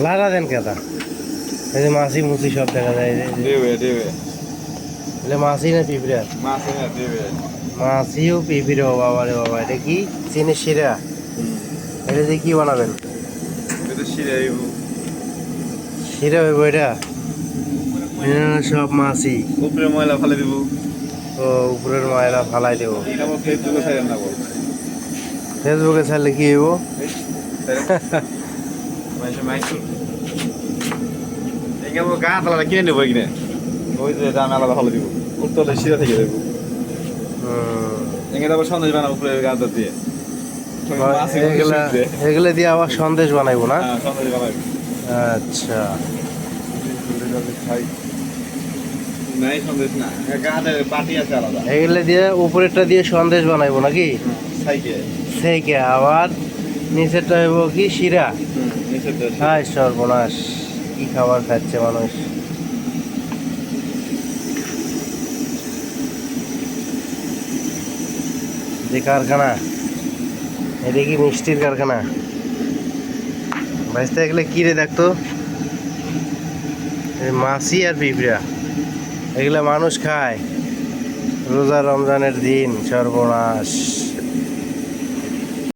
লাগা দেন কেতা এই যে মাছি মুছি সব দেখা যায় মাছি না পিঁপড়া মাছিও পিঁপড়ে বাবা রে বাবা এটা কি চিনি শিরা এটা দিয়ে কি বানাবেন শিরা হইব এটা সব মাছি উপরে ময়লা ফেলে দিব ও উপরের ময়লা ফালাই দেবো ফেসবুকে ছাড়লে কি হইব গা তালা কিনে নেবো কিনে ওই যে দাম আলাদা ভালো দিব উত্তরে শিরা থেকে দেবো এখানে আবার সন্দেশ বানাবো উপরে গাঁদা দিয়ে এগুলো দিয়ে আবার সন্দেশ বানাইবো না সন্দেশ বানাবো আচ্ছা নাই সন্দেশ না গাঁদের পাটি আছে আলাদা এগুলো দিয়ে উপরেরটা দিয়ে সন্দেশ বানাইবো নাকি সেইকে আবার নিচেরটা হইব কি শিরা হাই সর্বনাশ কি খাবার খাচ্ছে মানুষ যে কারখানা এটা কি মিষ্টির কারখানা ভাইস্তা এগুলো কি রে দেখতো মাছি আর পিঁপড়া এগুলা মানুষ খায় রোজা রমজানের দিন সর্বনাশ